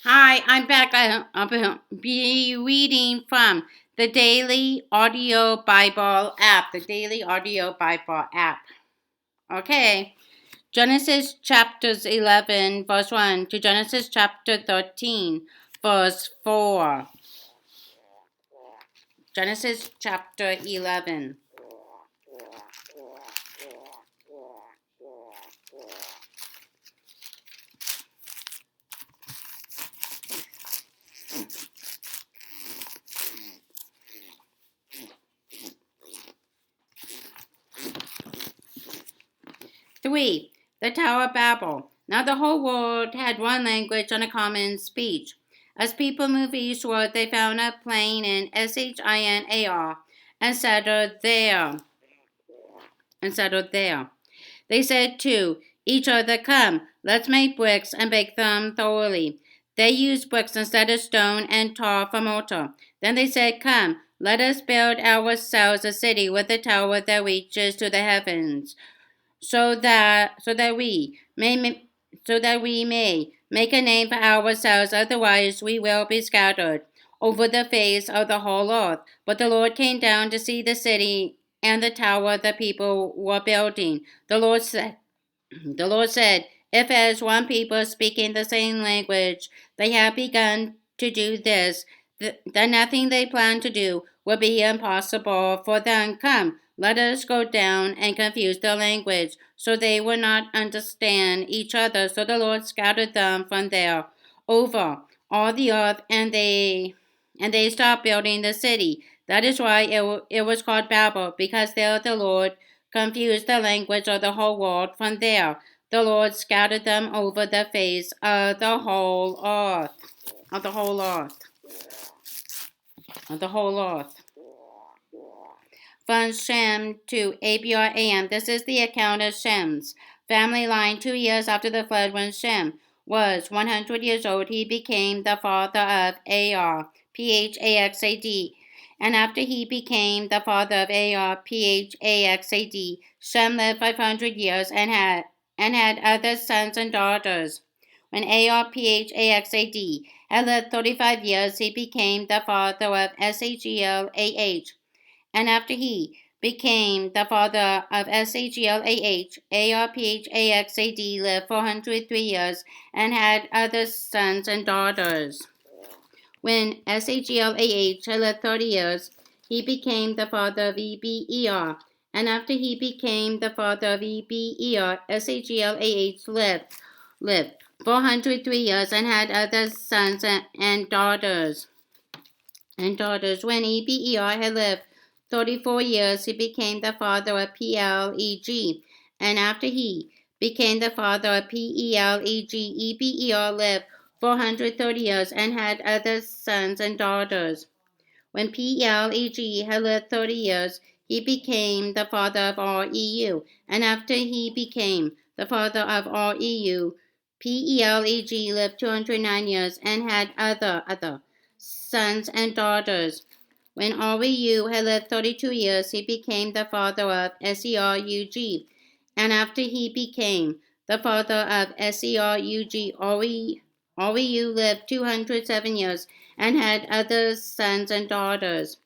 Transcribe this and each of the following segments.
Hi, I'm back. I'll be reading from the Daily Audio Bible app. The Daily Audio Bible app. Okay. Genesis chapters 11, verse 1 to Genesis chapter 13, verse 4. Genesis chapter 11. Three, the Tower of Babel. Now the whole world had one language and a common speech. As people moved eastward, they found a plain in Shinar and settled there. And settled there. They said to each other, "Come, let's make bricks and bake them thoroughly." They used bricks instead of stone and tar for mortar. Then they said, "Come, let us build ourselves a city with a tower that reaches to the heavens, so that we may make a name for ourselves, otherwise we will be scattered over the face of the whole earth." But the Lord came down to see the city and the tower the people were building. The Lord said, "If as one people speaking the same language they have begun to do this, then nothing they plan to do will be impossible for them. Come, let us go down and confuse their language, so they will not understand each other." So the Lord scattered them from there over all the earth, and they stopped building the city. That is why it was called Babel, because there the Lord confused the language of the whole world. From there, the Lord scattered them over the face of the whole earth. Of the whole earth. Of the whole earth. From Shem to Abraham. This is the account of Shem's family line. 2 years after the flood, when Shem was 100 years old, he became the father of Ar, Phaxad. And after he became the father of Ar, Phaxad, Shem lived 500 years and had other sons and daughters. When Ar, Phaxad, had lived 35 years, he became the father of Shlah. And after he became the father of Shlah, Arphaxad lived 403 years and had other sons and daughters. When Shlah had lived 30 years, he became the father of Eber. And after he became the father of Eber, Shlah lived 403 years and had other sons and daughters. When Eber had lived 34 years, he became the father of Peleg. And after he became the father of Peleg, Eber lived 430 years and had other sons and daughters. When Peleg had lived 30 years, he became the father of Reu. And after he became the father of Reu, Peleg lived 209 years and had other sons and daughters. When Reu had lived 32 years, he became the father of Serug. And after he became the father of Serug, Reu lived 207 years and had other sons and daughters.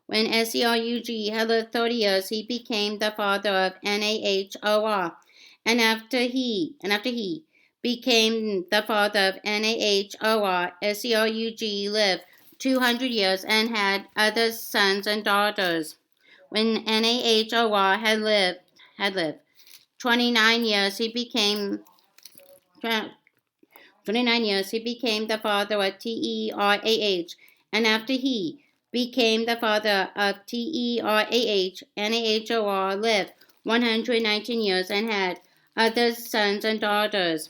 When Serug had lived 30 years, he became the father of Nahor. And after he became the father of Nahor, Serug lived 200 years and had other sons and daughters. When Nahor had lived 29 years, he became 29 years, he became the father of Terah. And after he became the father of Terah, Nahor lived 119 years and had other sons and daughters.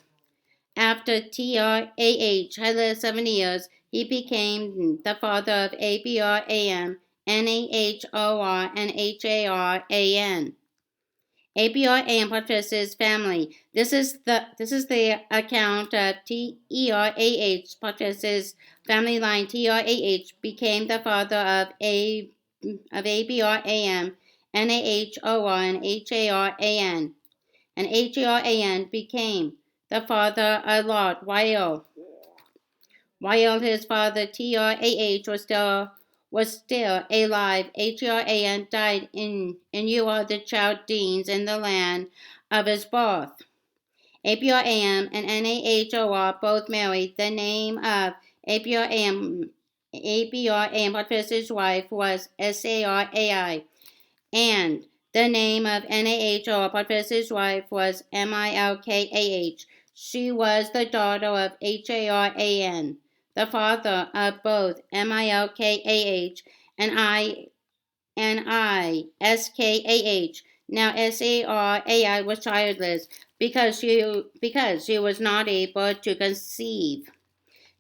After Terah had lived 70 years, he became the father of Abraham, Nahor, and Haran. Abraham Patris's family. This is the account of Terah. Patris's family line. Terah became the father of Abraham, Nahor, and Haran. And Haran became the father of Lot, while his father Terah was still alive. Haran died in Ur the Chaldeans in the land of his birth. Abraham and Nahor both married. The name of Abraham, Potiphar's wife, was Sarai, and the name of Nahor, Potiphar's wife, was Milcah. She was the daughter of Haran, the father of both Milcah and Iskah. Now Sarai was childless because she was not able to conceive.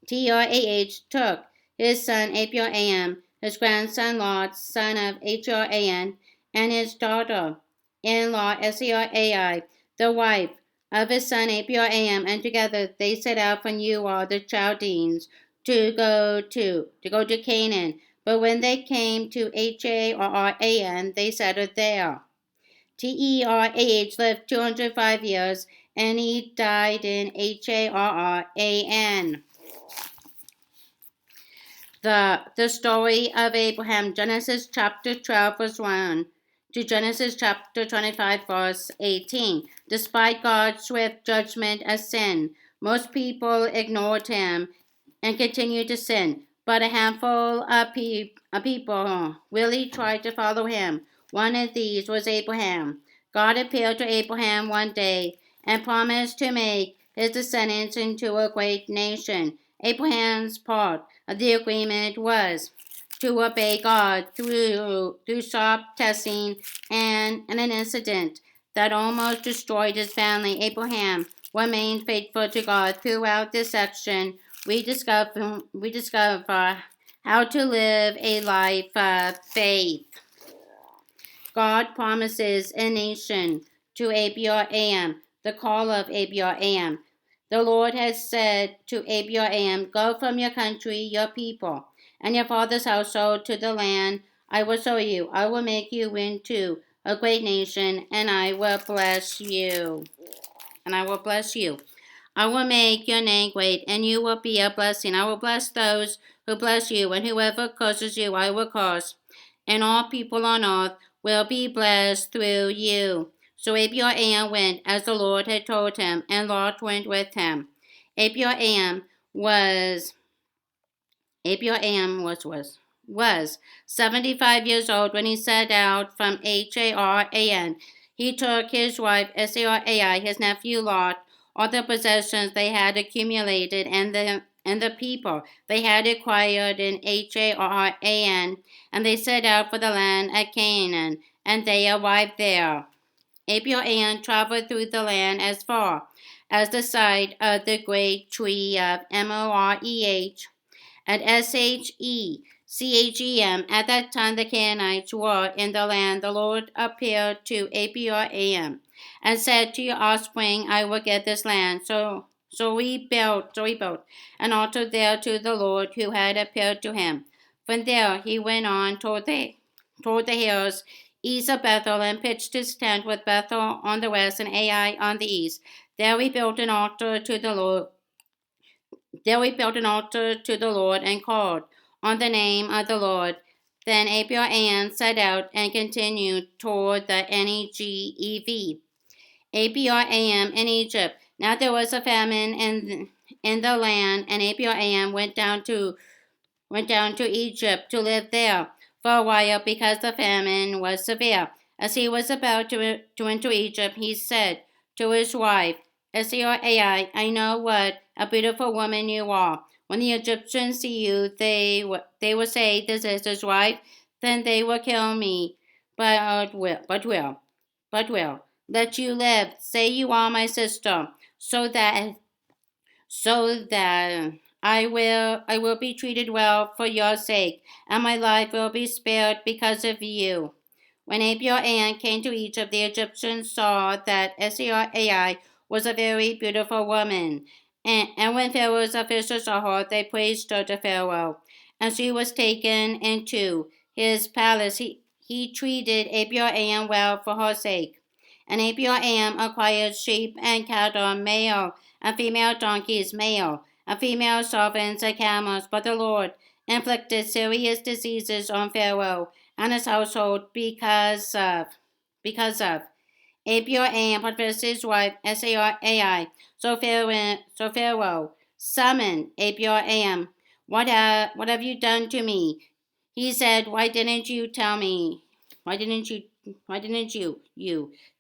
Terah took his son Abraham, his grandson Lot, son of Haran, and his daughter-in-law Sarai, the wife of his son Abraham, and together they set out from Ur the Chaldeans to go to Canaan. But when they came to Haran, they settled there. Terah lived 205 years, and he died in Haran. The story of Abraham, Genesis chapter 12, verse 1 to Genesis chapter 25, verse 18. Despite God's swift judgment of sin, most people ignored him and continued to sin. But a handful of people really tried to follow him. One of these was Abraham. God appeared to Abraham one day and promised to make his descendants into a great nation. Abraham's part of the agreement was to obey God through sharp testing and an incident that almost destroyed his family. Abraham remained faithful to God throughout this section. We discover how to live a life of faith. God promises a nation to Abraham, the call of Abraham. The Lord has said to Abraham, "Go from your country, your people, and your father's household to the land I will show you. I will make you into a great nation, and I will bless you. I will make your name great, and you will be a blessing. I will bless those who bless you, and whoever curses you, I will curse. And all people on earth will be blessed through you." So Abraham went as the Lord had told him, and Lot went with him. Abraham was 75 years old when he set out from Haran. He took his wife Sarai, his nephew Lot, all the possessions they had accumulated, and the people they had acquired in Haran, and they set out for the land of Canaan, and they arrived there. Abraham traveled through the land as far as the site of the great tree of Moreh and Shechem. At that time the Canaanites were in the land. The Lord appeared to Abraham and said, "To your offspring I will give this land." So he built an altar there to the Lord who had appeared to him. From there he went on toward the hills east of Bethel, and pitched his tent with Bethel on the west and Ai on the east. There he built an altar to the Lord. And called on the name of the Lord. Then Abraham set out and continued toward the Negev. Abraham in Egypt. Now there was a famine in the land, and Abraham went down to Egypt to live there for a while because the famine was severe. As he was about to enter Egypt, he said to his wife Sarai, "I know what a beautiful woman you are. When the Egyptians see you, they will say, 'This is his wife.' Then they will kill me, but will let you live. Say you are my sister, so that I will be treated well for your sake, and my life will be spared because of you." When Abraham came to Egypt, the Egyptians saw that Sarai was a very beautiful woman. And when Pharaoh's officials saw her, they praised her to Pharaoh. And she was taken into his palace. He treated Abraham well for her sake. And Abraham acquired sheep and cattle, male and female donkeys, male, and female servants and camels. But the Lord inflicted serious diseases on Pharaoh and his household because of Abiram confessed his wife Sarai. So Pharaoh summoned Abiram. What have you done to me? He said, Why didn't you tell me? Why didn't you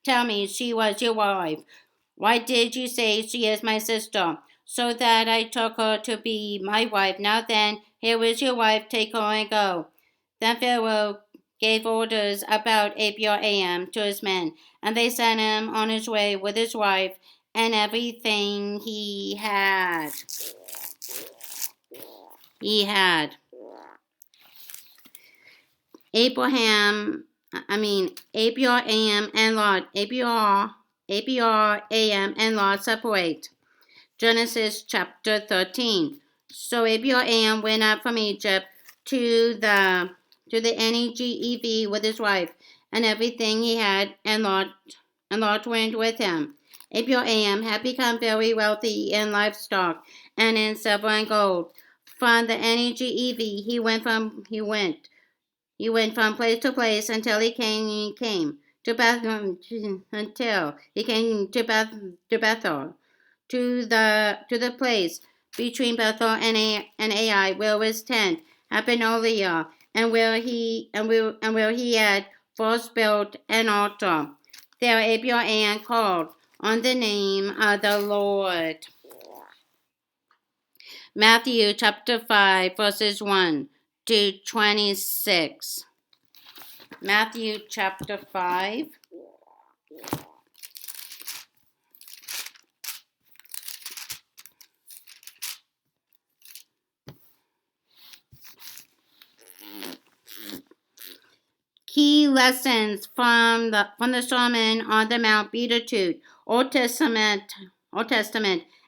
tell me she was your wife? Why did you say she is my sister? So that I took her to be my wife. Now then, here is your wife, take her and go. Then Pharaoh gave orders about Abiram to his men, and they sent him on his way with his wife and everything he had. Abiram and Lot. Abiram and Lot separate. Genesis chapter 13. So Abiram went up from Egypt to the Negev with his wife and everything he had, and Lot went with him. Abiram had become very wealthy in livestock and in silver and gold. From the Negev he went from place to place until he came to Bethel, to the place between Bethel and Ai, where his tent had been earlier, and where he had first built an altar. There Abiram called on the name of the Lord. Matthew chapter 5, verses 1 to 26. Matthew chapter 5. Key lessons from the Sermon on the Mount: Beatitude, Old Testament,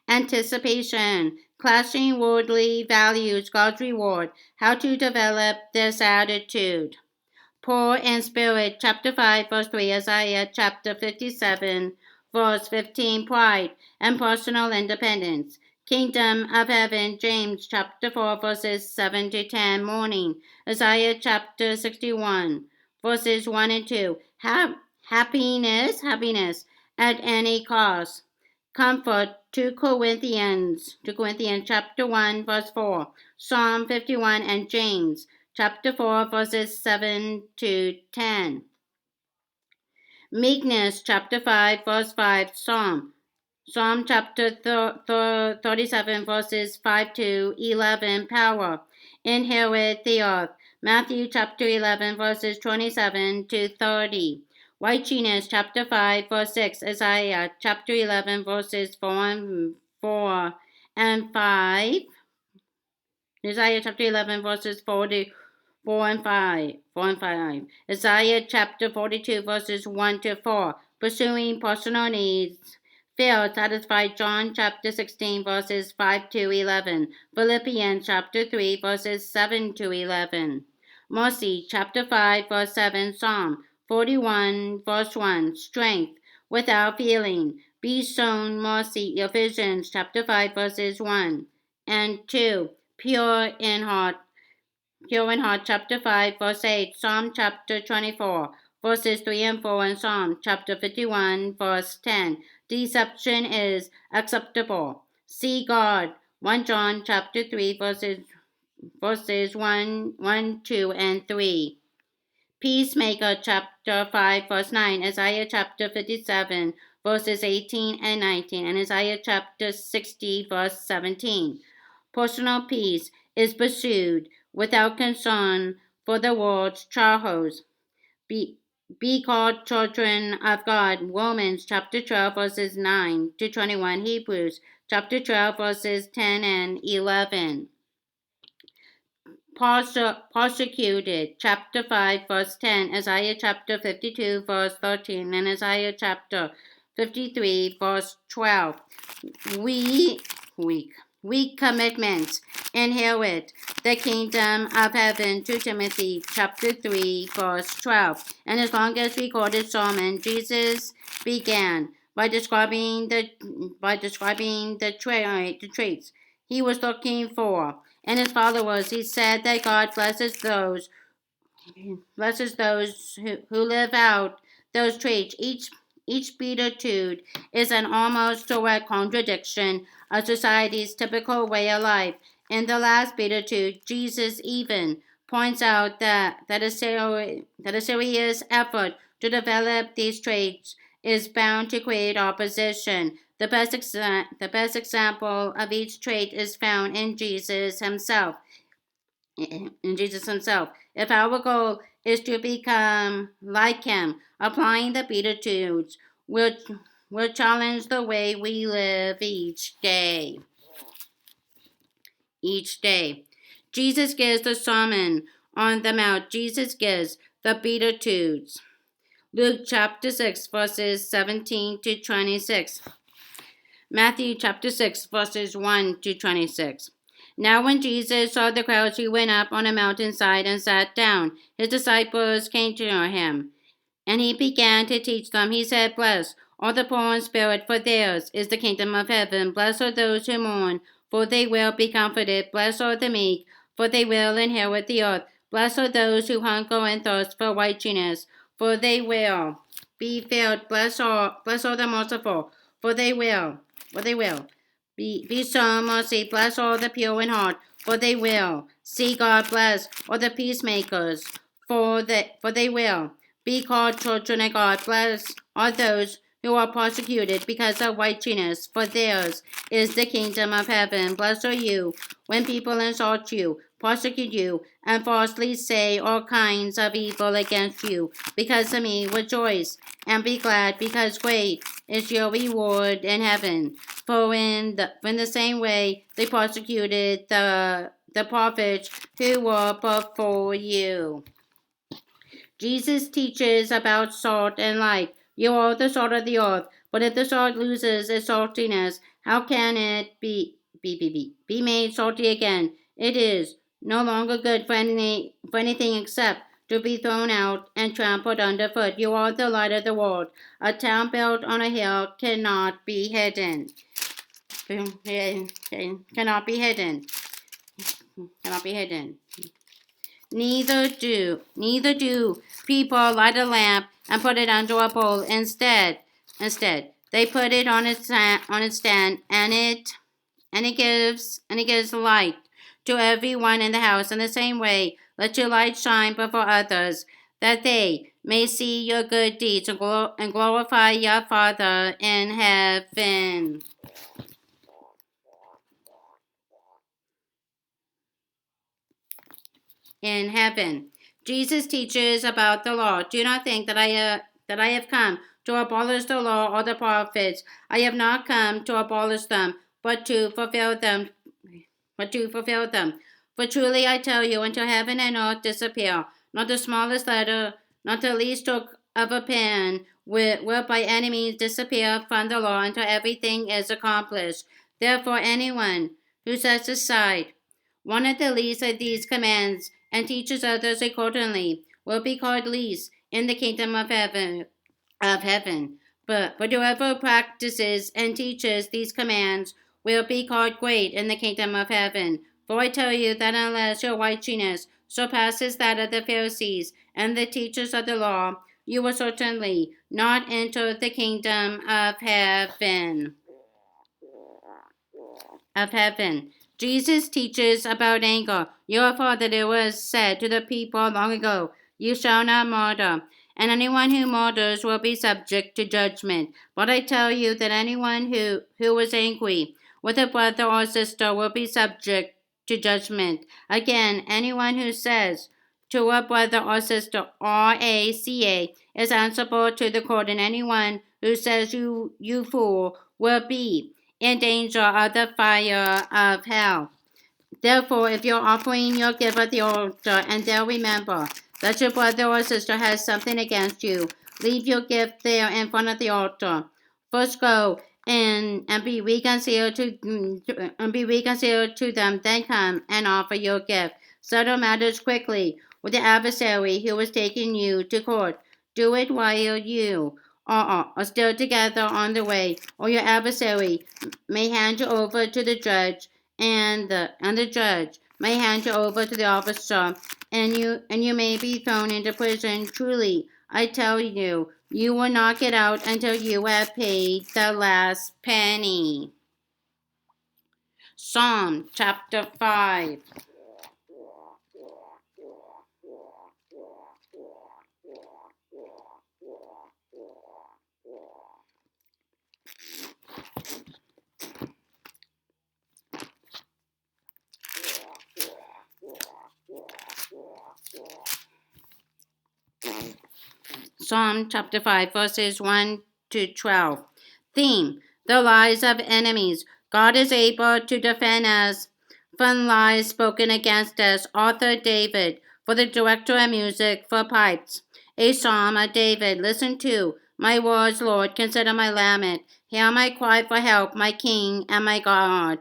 anticipation, clashing worldly values, God's reward, how to develop this attitude. Poor in spirit, chapter 5, verse 3, Isaiah chapter 57, verse 15, pride and personal independence. Kingdom of Heaven, James chapter 4, verses 7 to 10, mourning. Isaiah chapter 61, verses 1 and 2, happiness at any cost. Comfort, 2 Corinthians chapter 1, verse 4, Psalm 51, and James chapter 4, verses 7 to 10. Meekness, chapter 5, verse 5, Psalm chapter 37, verses 5 to 11, power, inherit the earth. Matthew chapter 11, verses 27 to 30. Righteousness, chapter 5, verse 6, Isaiah chapter 11, verses 4 and 5. Isaiah chapter 11, verses 4 and 5. Isaiah chapter 42, verses 1 to 4. Pursuing personal needs. Phil satisfied. John chapter 16, verses 5 to 11. Philippians chapter 3, verses 7 to 11. Mercy chapter 5, verse 7. Psalm 41, verse 1. Strength without feeling. Be shown mercy. Ephesians chapter 5, verses 1 and 2. Pure in heart, chapter 5, verse 8, Psalm chapter 24, verses 3 and 4, and Psalm chapter 51, verse 10. Deception is acceptable. See God, 1 John chapter 3, verses 1, 2, and 3. Peacemaker chapter 5, verse 9, Isaiah chapter 57, verses 18 and 19, and Isaiah chapter 60, verse 17. Personal peace is pursued without concern for the world's trials. Be called children of God. Romans chapter 12, verses 9 to 21. Hebrews chapter 12, verses 10 and 11. Persecuted, chapter 5, verse 10, Isaiah chapter 52, verse 13, and Isaiah chapter 53, verse 12. Weak commitments inherit the kingdom of heaven, 2 Timothy chapter 3, verse 12. In his longest recorded sermon, Jesus began by describing the traits he was looking for. And his followers, he said that God blesses those who live out those traits. Each beatitude is an almost direct contradiction of society's typical way of life. In the last beatitude, Jesus even points out that a serious effort to develop these traits is bound to create opposition. The best example of each trait is found in Jesus himself. If our goal is to become like him, applying the Beatitudes will challenge the way we live each day. Jesus gives the Sermon on the Mount. Jesus gives the Beatitudes. Luke chapter 6, verses 17 to 26. Matthew chapter 6, verses 1 to 26. Now when Jesus saw the crowds, he went up on a mountainside and sat down. His disciples came to him, and he began to teach them. He said, Blessed are the poor in spirit, for theirs is the kingdom of heaven. Blessed are those who mourn, for they will be comforted. Blessed are the meek, for they will inherit the earth. Blessed are those who hunger and thirst for righteousness, for they will be filled. Blessed are the merciful, for they will be shown mercy. Blessed are the pure in heart, for they will see God. Blessed are the peacemakers, for they will be called children of God. Blessed are those who are persecuted because of righteousness, for theirs is the kingdom of heaven. Blessed are you when people insult you, persecute you, and falsely say all kinds of evil against you. Because of me, rejoice and be glad, because great is your reward in heaven. For in the same way they persecuted the prophets who were before you. Jesus teaches about salt and light. You are the salt of the earth, but if the salt loses its saltiness, how can it be made salty again? It is no longer good for anything except to be thrown out and trampled underfoot. You are the light of the world. A town built on a hill cannot be hidden. Cannot be hidden. Neither do people light a lamp and put it under a bowl. Instead, they put it on its stand, and it gives light to everyone in the house. In the same way, let your light shine before others, that they may see your good deeds and glorify your Father in heaven. Jesus teaches about the law. Do not think that I have come to abolish the law or the prophets. I have not come to abolish them, but to fulfill them. For truly I tell you, until heaven and earth disappear, not the smallest letter, not the least stroke of a pen will by any means disappear from the law until everything is accomplished. Therefore, anyone who sets aside one of the least of these commands and teaches others accordingly will be called least in the kingdom of heaven. But whoever practices and teaches these commands will be called great in the kingdom of heaven. For I tell you that unless your righteousness surpasses that of the Pharisees and the teachers of the law, you will certainly not enter the kingdom of heaven. Jesus teaches about anger. Your father was said to the people long ago, You shall not murder, and anyone who murders will be subject to judgment. But I tell you that anyone who is angry with a brother or sister will be subject to judgment. Again, anyone who says to a brother or sister, RACA, is answerable to the court, and anyone who says you fool will be in danger of the fire of hell. Therefore, if you're offering your gift at the altar and there remember that your brother or sister has something against you, leave your gift there in front of the altar. First go and be reconciled to them, then come and offer your gift. Settle matters quickly with the adversary who is taking you to court. Do it while you are still together on the way, or your adversary may hand you over to the judge, and the judge may hand you over to the officer, and you may be thrown into prison. Truly, I tell you, you will not get out until you have paid the last penny. Psalm chapter 5. Psalm chapter 5, verses 1 to 12. Theme: the lies of enemies. God is able to defend us from lies spoken against us. Author David. For the director of music for pipes. A psalm of David. Listen to my words, Lord. Consider my lament. Hear my cry for help, my King and my God.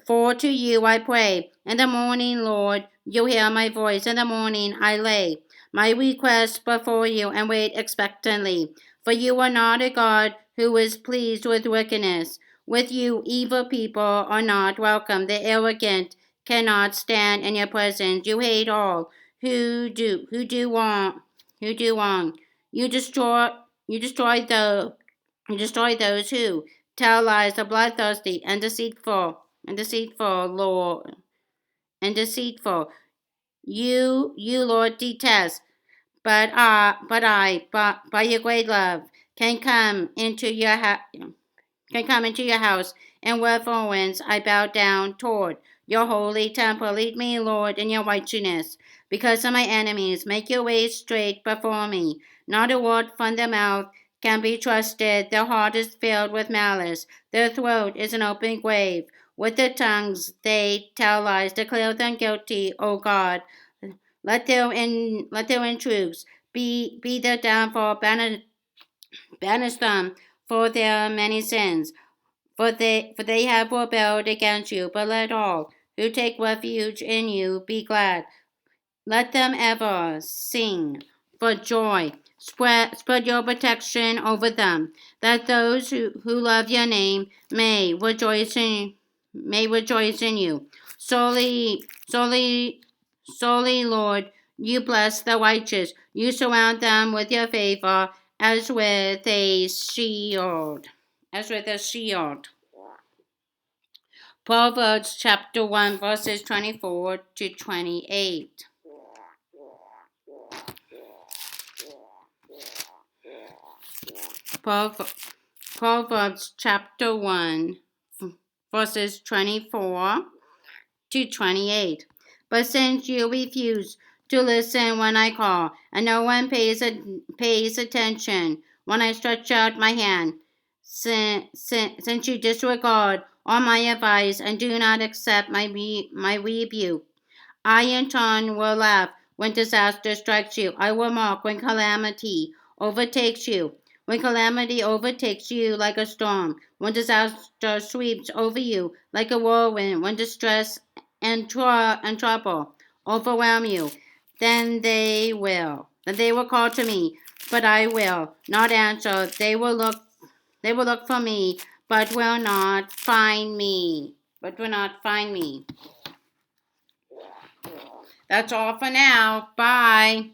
For to you I pray. In the morning, Lord, you hear my voice. In the morning I lay my request before you and wait expectantly. For you are not a God who is pleased with wickedness. With you, evil people are not welcome. The arrogant cannot stand in your presence. You hate all who do wrong. Who do wrong. You destroy you destroy those you destroy those who tell lies. The bloodthirsty and deceitful, Lord, and deceitful. You, Lord, detest. But by your great love, can come into your house, and with reverence I bow down toward your holy temple. Lead me, Lord, in your righteousness, because of my enemies. Make your ways straight before me. Not a word from their mouth can be trusted. Their heart is filled with malice. Their throat is an open grave. With their tongues they tell lies. Declare them guilty, O God. Let their intrudes be their downfall. Banish them for their many sins. For they have rebelled against you. But let all who take refuge in you be glad. Let them ever sing for joy. Spread your protection over them, that those who love your name may rejoice in you. Solely, solely, solely, Lord, you bless the righteous. You surround them with your favor as with a shield. As with a shield. Proverbs chapter 1, verses 24 to 28. Proverbs chapter 1, verses 24 to 28. But since you refuse to listen when I call, and no one pays attention when I stretch out my hand, since you disregard all my advice and do not accept my rebuke, I in turn will laugh when disaster strikes you. I will mock when calamity overtakes you. When calamity overtakes you like a storm, when disaster sweeps over you like a whirlwind, when distress and trouble overwhelm you, then they will call to me, but I will not answer. They will look for me, but will not find me. That's all for now. Bye.